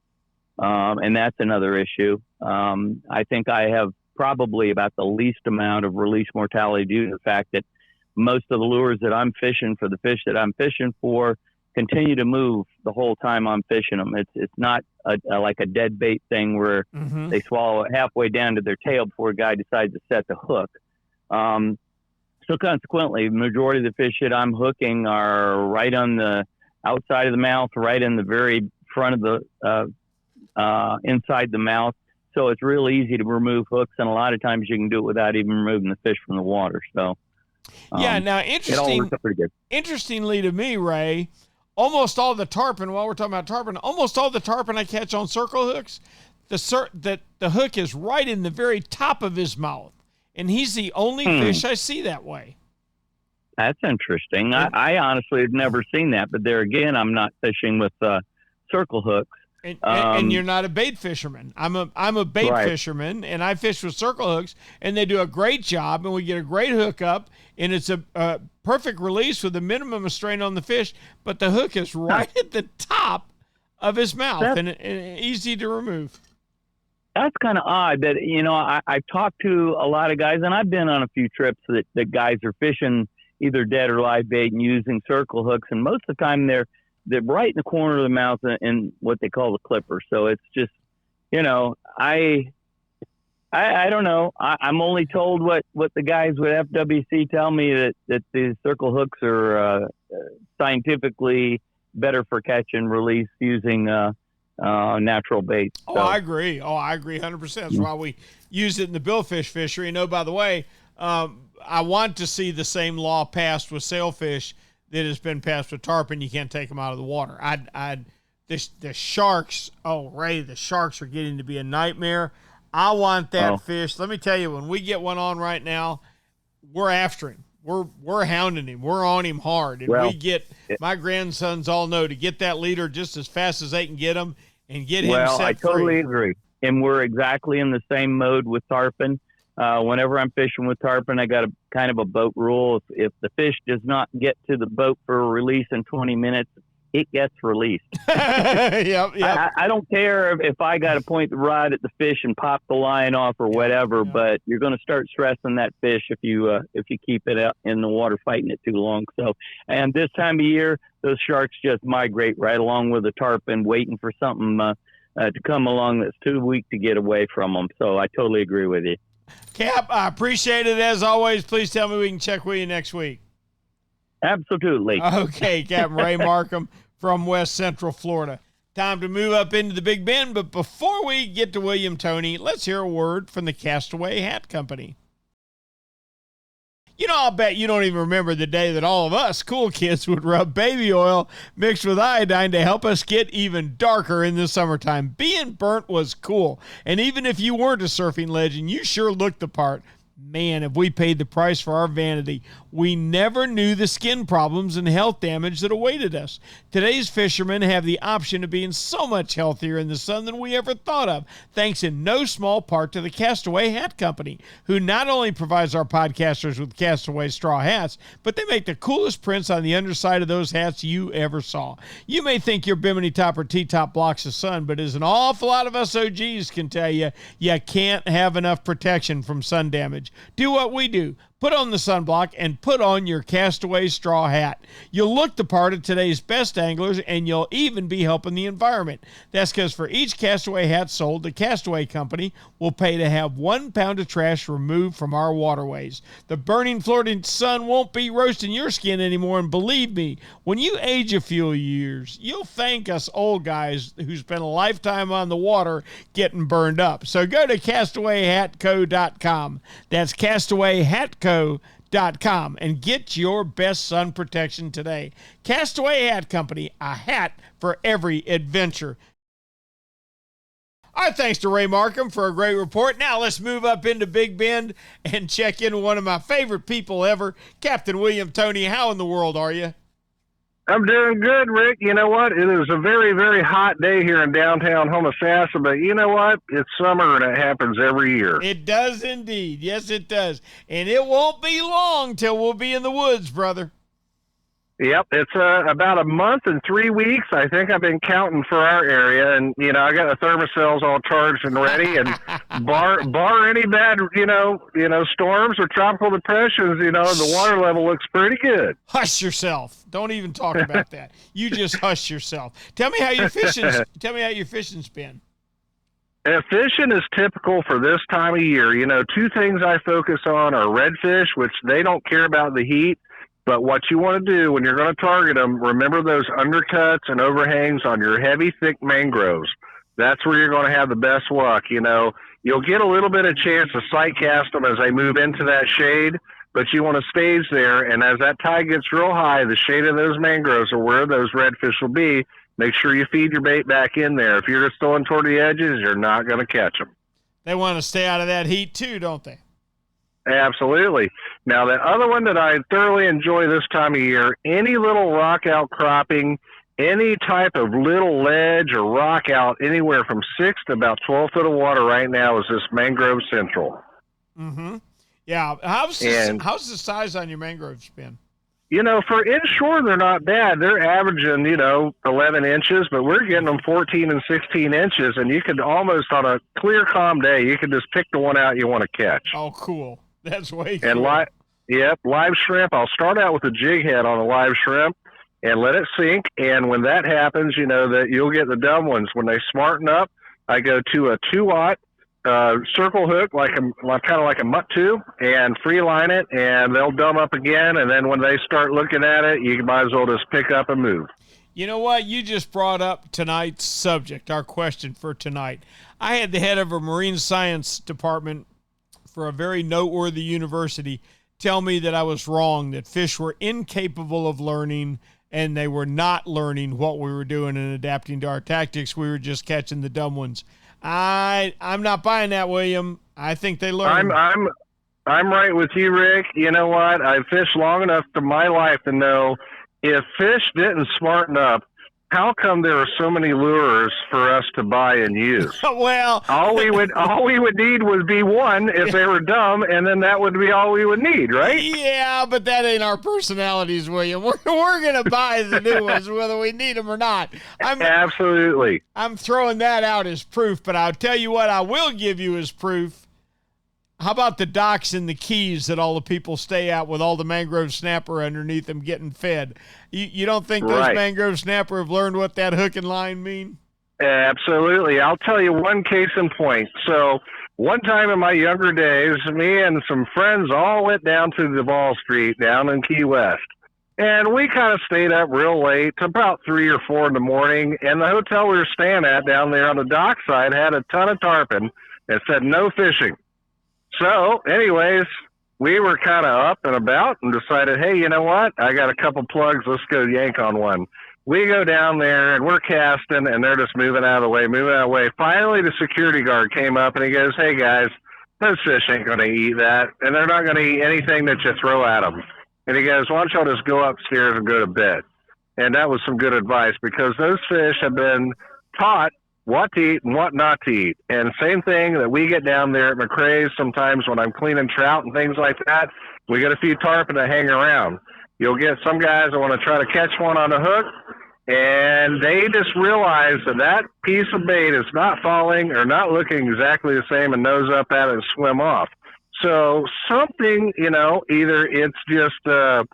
Speaker 9: And that's another issue. I think I have probably about the least amount of release mortality due to the fact that most of the lures that I'm fishing for the fish that I'm fishing for continue to move the whole time I'm fishing them. It's not like a dead bait thing where they swallow it halfway down to their tail before a guy decides to set the hook. So consequently, the majority of the fish that I'm hooking are right on the outside of the mouth, right in the very front of the inside the mouth. So it's real easy to remove hooks, and a lot of times you can do it without even removing the fish from the water. So
Speaker 1: now
Speaker 9: it all works out pretty good.
Speaker 1: Interestingly to me, Ray, almost all the tarpon, while we're talking about tarpon, almost all the tarpon I catch on circle hooks, the hook is right in the very top of his mouth, and he's the only fish I see that way.
Speaker 9: That's interesting. I honestly have never seen that, but there again, I'm not fishing with circle hooks.
Speaker 1: And you're not a bait fisherman. I'm a bait fisherman, and I fish with circle hooks, and they do a great job, and we get a great hookup, and it's a perfect release with a minimum of strain on the fish, but the hook is right at the top of his mouth and easy to remove.
Speaker 9: That's kind of odd that, I've talked to a lot of guys, and I've been on a few trips that guys are fishing either dead or live bait and using circle hooks, and most of the time they're right in the corner of the mouth in what they call the clipper. So it's just, I don't know. I'm only told what the guys with FWC tell me that the circle hooks are scientifically better for catch and release using natural bait.
Speaker 1: So. I agree. I agree 100%. That's why we use it in the billfish fishery. By the way, I want to see the same law passed with sailfish that has been passed with tarpon. You can't take them out of the water. The sharks, Ray, the sharks are getting to be a nightmare. I want that fish. Let me tell you, when we get one on right now, we're after him. We're hounding him. We're on him hard. And my grandsons all know to get that leader just as fast as they can get him and get him set free.
Speaker 9: Well, I totally agree. And we're exactly in the same mode with tarpon. Whenever I'm fishing with tarpon, I got a kind of a boat rule. If the fish does not get to the boat for a release in 20 minutes, it gets released.
Speaker 1: Yep.
Speaker 9: I don't care if I got to point the rod at the fish and pop the line off or whatever, but you're going to start stressing that fish if you keep it out in the water fighting it too long. So, and this time of year, those sharks just migrate right along with the tarpon, waiting for something to come along that's too weak to get away from them. So I totally agree with you.
Speaker 1: Cap, I appreciate it as always. Please tell me we can check with you next week.
Speaker 9: Absolutely.
Speaker 1: Okay, Captain Ray Markham from West Central Florida. Time to move up into the Big Bend, but before we get to William Toney, let's hear a word from the Castaway Hat Company. I'll bet you don't even remember the day that all of us cool kids would rub baby oil mixed with iodine to help us get even darker in the summertime. Being burnt was cool, and even if you weren't a surfing legend, you sure looked the part. Man, have we paid the price for our vanity. We never knew the skin problems and health damage that awaited us. Today's fishermen have the option of being so much healthier in the sun than we ever thought of, thanks in no small part to the Castaway Hat Company, who not only provides our podcasters with Castaway straw hats, but they make the coolest prints on the underside of those hats you ever saw. You may think your Bimini Top or T-Top blocks the sun, but as an awful lot of us OGs can tell you, you can't have enough protection from sun damage. Do what we do. Put on the sunblock and put on your Castaway straw hat. You'll look the part of today's best anglers, and you'll even be helping the environment. That's because for each Castaway hat sold, the Castaway Company will pay to have 1 pound of trash removed from our waterways. The burning Florida sun won't be roasting your skin anymore, and believe me, when you age a few years, you'll thank us old guys who spent a lifetime on the water getting burned up. So go to CastawayHatCo.com. That's CastawayHatCo.com and get your best sun protection today. Castaway Hat Company, a hat for every adventure. Our thanks to Ray Markham for a great report. Now let's move up into Big Bend and check in with one of my favorite people ever, Captain William Toney. How in the world are you?
Speaker 10: I'm doing good, Rick. You know what? It is a very, very hot day here in downtown Homosassa, but you know what? It's summer and it happens every year.
Speaker 1: It does indeed. Yes, it does. And it won't be long till we'll be in the woods, brother.
Speaker 10: Yep, it's about a month and 3 weeks. I think I've been counting for our area, and you know I got the thermocells all charged and ready. And bar any bad storms or tropical depressions, the water level looks pretty good.
Speaker 1: Hush yourself! Don't even talk about that. You just hush yourself. Tell me how your fishing's been.
Speaker 10: Fishing is typical for this time of year. Two things I focus on are redfish, which they don't care about the heat. But what you want to do when you're going to target them, remember those undercuts and overhangs on your heavy, thick mangroves. That's where you're going to have the best luck. You'll get a little bit of chance to sight cast them as they move into that shade, but you want to stage there. And as that tide gets real high, the shade of those mangroves are where those redfish will be. Make sure you feed your bait back in there. If you're just throwing toward the edges, you're not going to catch them.
Speaker 1: They want to stay out of that heat too, don't they?
Speaker 10: Absolutely. Now, the other one that I thoroughly enjoy this time of year, any little rock outcropping, any type of little ledge or rock out anywhere from 6 to about 12 foot of water right now is this Mangrove Central.
Speaker 1: Mm-hmm. Yeah. How's the size on your mangroves been?
Speaker 10: For inshore, they're not bad. They're averaging, 11 inches, but we're getting them 14 and 16 inches, and you could almost, on a clear, calm day, you could just pick the one out you want to catch.
Speaker 1: Oh, cool. That's way cool.
Speaker 10: And live shrimp. I'll start out with a jig head on a live shrimp and let it sink. And when that happens, that you'll get the dumb ones. When they smarten up, I go to a 2-aught circle hook, kind of like a mutt tube, and free line it, and they'll dumb up again. And then when they start looking at it, you might as well just pick up and move.
Speaker 1: You know what? You just brought up tonight's subject, our question for tonight. I had the head of a marine science department for a very noteworthy university tell me that I was wrong, that fish were incapable of learning and they were not learning what we were doing and adapting to our tactics. We were just catching the dumb ones. I'm not buying that, William. I think they learn.
Speaker 10: I'm right with you, Rick. You know what? I've fished long enough to my life to know if fish didn't smarten up, how come there are so many lures for us to buy and use?
Speaker 1: Well,
Speaker 10: all we would need would be one if they were dumb, and then that would be all we would need, right?
Speaker 1: Yeah, but that ain't our personalities, William. We're going to buy the new ones whether we need them or not.
Speaker 10: Absolutely.
Speaker 1: I'm throwing that out as proof, but I'll tell you what I will give you as proof. How about the docks and the keys that all the people stay at with all the mangrove snapper underneath them getting fed? You don't think those mangrove snapper have learned what that hook and line mean?
Speaker 10: Absolutely. I'll tell you one case in point. So one time in my younger days, me and some friends all went down to Duval Street down in Key West. And we kind of stayed up real late, about 3 or 4 in the morning. And the hotel we were staying at down there on the dock side had a ton of tarpon and said no fishing. So, anyways, we were kind of up and about and decided, hey, you know what? I got a couple plugs. Let's go yank on one. We go down there, and we're casting, and they're just moving out of the way. Finally, the security guard came up, and he goes, hey, guys, those fish ain't going to eat that, and they're not going to eat anything that you throw at them. And he goes, why don't y'all just go upstairs and go to bed? And that was some good advice because those fish have been taught what to eat and what not to eat. And same thing that we get down there at McRae's sometimes when I'm cleaning trout and things like that, we get a few tarpon to hang around. You'll get some guys that want to try to catch one on a hook, and they just realize that piece of bait is not falling or not looking exactly the same and nose up at it and swim off. So something, either it's just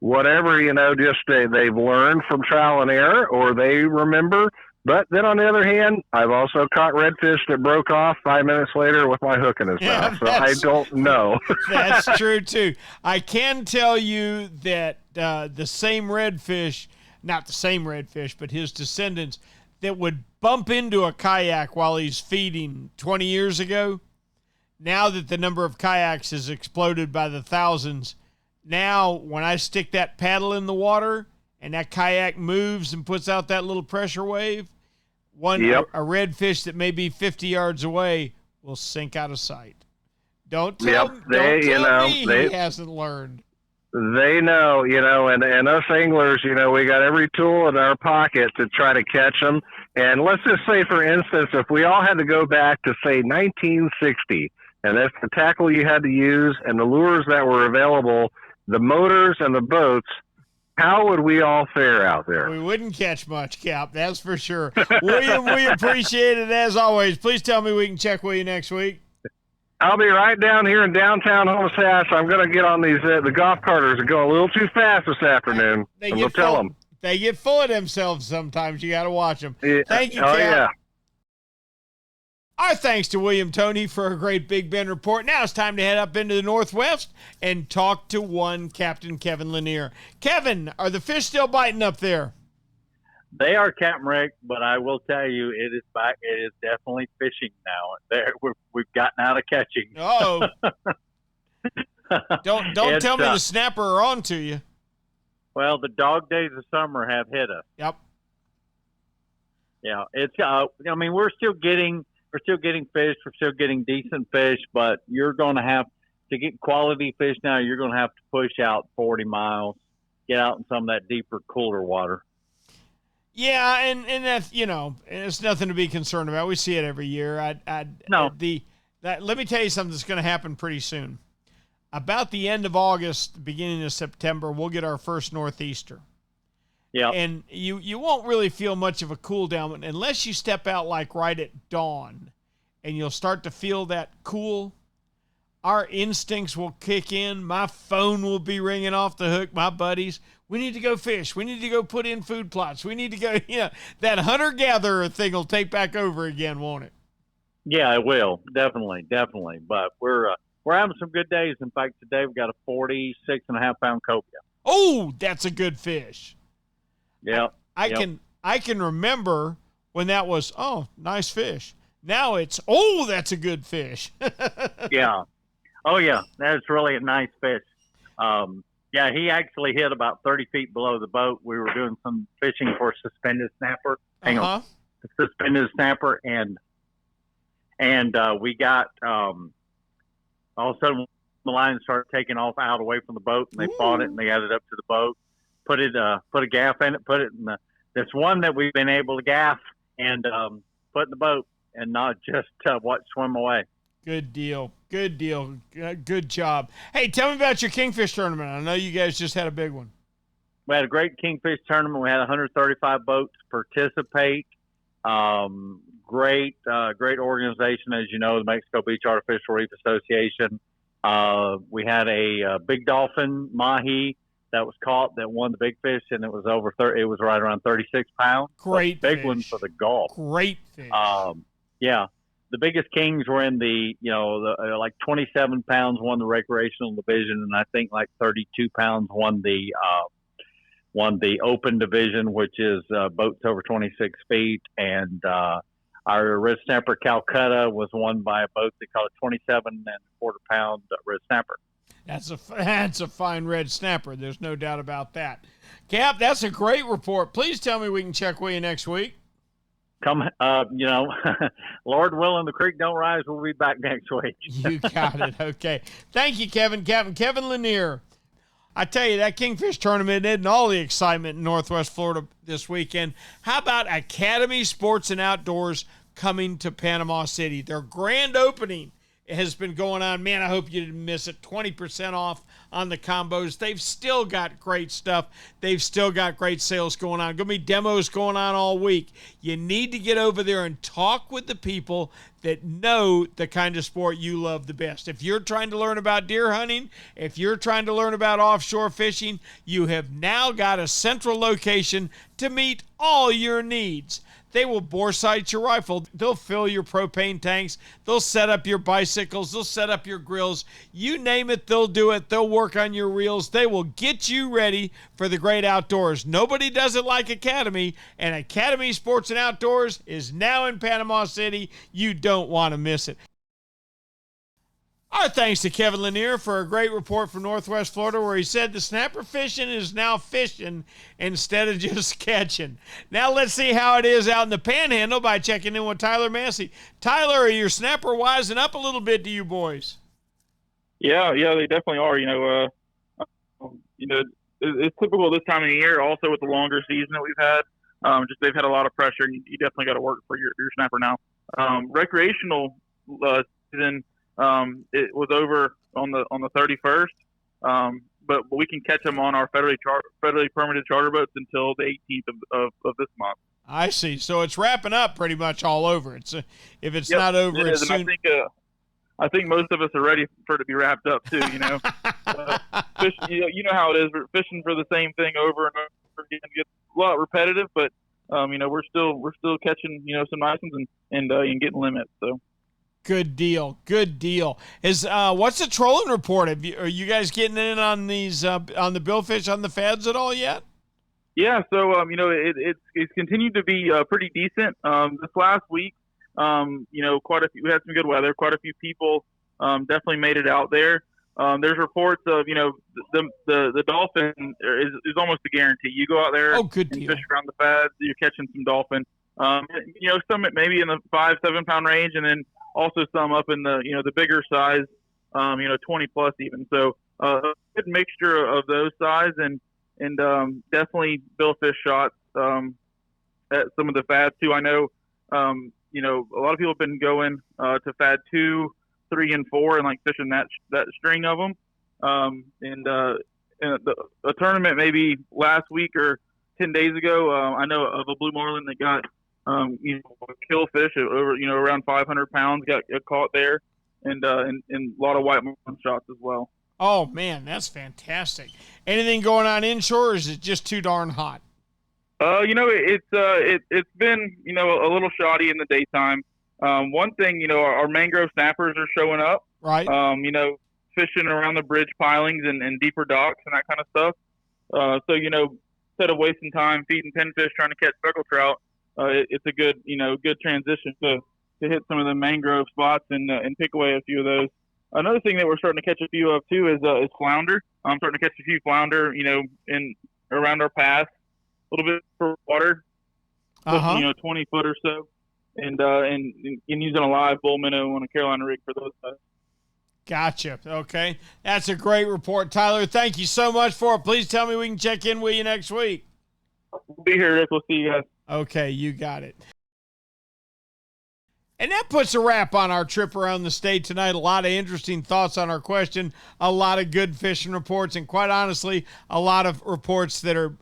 Speaker 10: whatever, just they've learned from trial and error, or they remember. But then on the other hand, I've also caught redfish that broke off 5 minutes later with my hook in his mouth. So I don't know.
Speaker 1: That's true too. I can tell you that the same redfish, not the same redfish, but his descendants that would bump into a kayak while he's feeding 20 years ago, now that the number of kayaks has exploded by the thousands, now when I stick that paddle in the water and that kayak moves and puts out that little pressure wave, a redfish that may be 50 yards away will sink out of sight. Don't tell me he hasn't learned.
Speaker 10: They know, and us anglers, we got every tool in our pocket to try to catch them. And let's just say, for instance, if we all had to go back to, say, 1960, and that's the tackle you had to use and the lures that were available, the motors and the boats, how would we all fare out there?
Speaker 1: We wouldn't catch much, Cap, that's for sure. William, we appreciate it as always. Please tell me we can check with you next week.
Speaker 10: I'll be right down here in downtown Homestead. I'm going to get on these. The golf carters are going a little too fast this afternoon. We'll tell them.
Speaker 1: They get full of themselves sometimes. You got to watch them.
Speaker 10: Yeah.
Speaker 1: Thank you, Cap. Yeah. Our thanks to William Toney for a great Big Bend report. Now it's time to head up into the Northwest and talk to one Captain Kevin Lanier. Kevin, are the fish still biting up there?
Speaker 11: They are, Captain Rick, but I will tell you, it is back. It is definitely fishing now. We've gotten out of catching.
Speaker 1: Oh, don't tell me the snapper are on to you.
Speaker 11: Well, the dog days of summer have hit us.
Speaker 1: Yep.
Speaker 11: Yeah, it's. We're still getting fish. We're still getting decent fish, but you're going to have to get quality fish now. You're going to have to push out 40 miles, get out in some of that deeper, cooler water.
Speaker 1: Yeah, and that's, it's nothing to be concerned about. We see it every year.
Speaker 11: No.
Speaker 1: Let me tell you something that's going to happen pretty soon. About the end of August, beginning of September, we'll get our first northeaster.
Speaker 11: Yeah.
Speaker 1: And you won't really feel much of a cool down unless you step out like right at dawn, and you'll start to feel that cool. Our instincts will kick in. My phone will be ringing off the hook. My buddies, we need to go fish. We need to go put in food plots. We need to go, that hunter-gatherer thing will take back over again, won't it?
Speaker 11: Yeah, it will. Definitely. But we're having some good days. In fact, today we've got a 46.5-pound cobia.
Speaker 1: Oh, that's a good fish.
Speaker 11: Yeah.
Speaker 1: I can remember when that was, nice fish. Now it's, that's a good fish.
Speaker 11: Yeah. Oh, yeah. That's really a nice fish. Yeah, he actually hit about 30 feet below the boat. We were doing some fishing for suspended snapper. Suspended snapper, and we got all of a sudden the line started taking off out away from the boat, and they fought it and they got it up to the boat, put a gaff in it, put it in this one that we've been able to gaff and put in the boat and not just watch swim away.
Speaker 1: Good deal. Good job. Hey, tell me about your Kingfish tournament. I know you guys just had a big one.
Speaker 11: We had a great Kingfish tournament. We had 135 boats participate. Great organization, as you know, the Mexico Beach Artificial Reef Association. We had a big dolphin mahi that was caught that won the big fish, and it was it was right around 36 pounds.
Speaker 1: Great
Speaker 11: big
Speaker 1: fish.
Speaker 11: one for the Gulf.
Speaker 1: Great fish.
Speaker 11: Yeah. The biggest kings were in like 27 pounds won the recreational division, and I think like 32 pounds won the open division, which is boats over 26 feet. And our red snapper Calcutta was won by a boat that caught a 27.25 pound red snapper.
Speaker 1: That's a fine red snapper. There's no doubt about that. Cap, that's a great report. Please tell me we can check with you next week.
Speaker 11: Come, Lord willing, the creek don't rise. We'll be back next week.
Speaker 1: You got it. Okay. Thank you, Kevin. Captain Kevin Lanier. I tell you, that Kingfish tournament and all the excitement in Northwest Florida this weekend. How about Academy Sports and Outdoors coming to Panama City? Their grand opening has been going on. Man, I hope you didn't miss it. 20% off on the combos. They've still got great stuff. They've still got great sales going on. Going to be demos going on all week. You need to get over there and talk with the people that know the kind of sport you love the best. If you're trying to learn about deer hunting, if you're trying to learn about offshore fishing, you have now got a central location to meet all your needs. They will bore sight your rifle. They'll fill your propane tanks. They'll set up your bicycles. They'll set up your grills. You name it, they'll do it. They'll work on your reels. They will get you ready for the great outdoors. Nobody does it like Academy, and Academy Sports and Outdoors is now in Panama City. You don't want to miss it. Our thanks to Kevin Lanier for a great report from Northwest Florida where he said the snapper fishing is now fishing instead of just catching. Now let's see how it is out in the Panhandle by checking in with Tyler Massey. Tyler, are your snapper wising up a little bit to you boys?
Speaker 12: Yeah, they definitely are. It's typical this time of the year. Also with the longer season that we've had, just they've had a lot of pressure, and you definitely got to work for your snapper now. Recreational season. It was over on the 31st, but we can catch them on our federally permitted charter boats until the 18th of this month.
Speaker 1: I see. So it's wrapping up pretty much all over. If it's not over,
Speaker 12: it
Speaker 1: it's
Speaker 12: is.
Speaker 1: soon.
Speaker 12: And I think most of us are ready for it to be wrapped up too. You know how it is. We're fishing for the same thing over and over again. It gets a lot repetitive, but we're still catching some nice ones and getting limits. So.
Speaker 1: Good deal. What's the trolling report? Are you guys getting in on these on the billfish on the feds at all yet?
Speaker 12: Yeah, so it's continued to be pretty decent. This last week, quite a few. We had some good weather. Quite a few people definitely made it out there. There's reports of the dolphin is almost a guarantee. You go out there and fish around the feds, you're catching some dolphin. Some maybe in the 5-7 pound range, and then also some up in the bigger size, 20 plus even. So a good mixture of those size and definitely billfish shots at some of the fads too. I know a lot of people have been going to fad 2, 3, and 4 and like fishing that string of them. A tournament maybe last week or 10 days ago, I know of a blue marlin that got killfish over around 500 pounds got caught there, and a lot of white marlin shots as well.
Speaker 1: Oh man, that's fantastic. Anything going on inshore, or is it just too darn hot? It's been a little shoddy in the daytime. One thing, our mangrove snappers are showing up. Right.
Speaker 12: Fishing around the bridge pilings and deeper docks and that kind of stuff. So instead of wasting time feeding pinfish trying to catch speckled trout, it's a good transition to hit some of the mangrove spots and pick away a few of those. Another thing that we're starting to catch a few of too is flounder. I'm starting to catch a few flounder, in around our path, a little bit for water, 20 foot or so, and using a live bull minnow on a Carolina rig for those guys.
Speaker 1: Gotcha. Okay, that's a great report, Tyler. Thank you so much for it. Please tell me we can check in with you next week.
Speaker 12: We'll be here, Rick. We'll see you guys.
Speaker 1: Okay, you got it. And that puts a wrap on our trip around the state tonight. A lot of interesting thoughts on our question, a lot of good fishing reports, and quite honestly, a lot of reports that are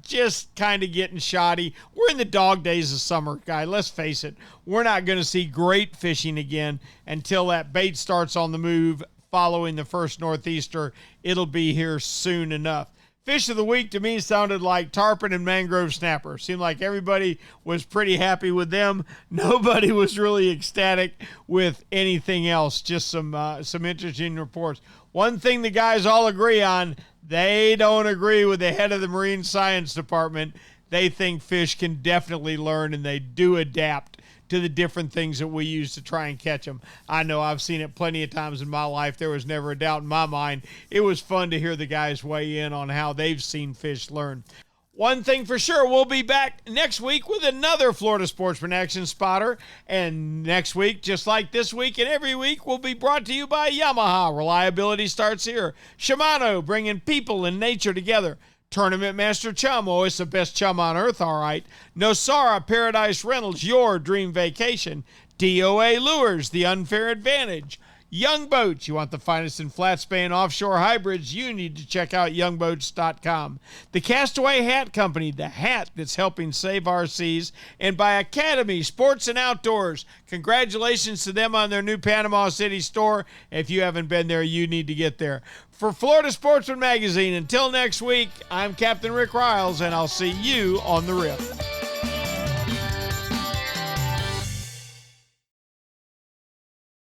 Speaker 1: just kind of getting shoddy. We're in the dog days of summer, guy. Let's face it. We're not going to see great fishing again until that bait starts on the move following the first northeaster. It'll be here soon enough. Fish of the week to me sounded like tarpon and mangrove snapper. Seemed like everybody was pretty happy with them. Nobody was really ecstatic with anything else. Just some interesting reports. One thing the guys all agree on, they don't agree with the head of the Marine Science Department. They think fish can definitely learn, and they do adapt to the different things that we use to try and catch them. I know I've seen it plenty of times in my life. There was never a doubt in my mind. It was fun to hear the guys weigh in on how they've seen fish learn. One thing for sure, we'll be back next week with another Florida Sportsman Action Spotter. And next week, just like this week and every week, will be brought to you by Yamaha. Reliability starts here. Shimano, bringing people and nature together. Tournament Master Chum, oh, it's the best chum on earth, all right. Nosara Paradise Rentals, your dream vacation. D.O.A. Lures, the unfair advantage. Young Boats. You want the finest in flat span offshore hybrids, you need to check out youngboats.com. The Castaway Hat Company, the hat that's helping save our seas. And by Academy Sports and Outdoors. Congratulations to them on their new Panama City store. If you haven't been there, you need to get there. For Florida Sportsman Magazine, until next week, I'm Captain Rick Riles, and I'll see you on the Rip.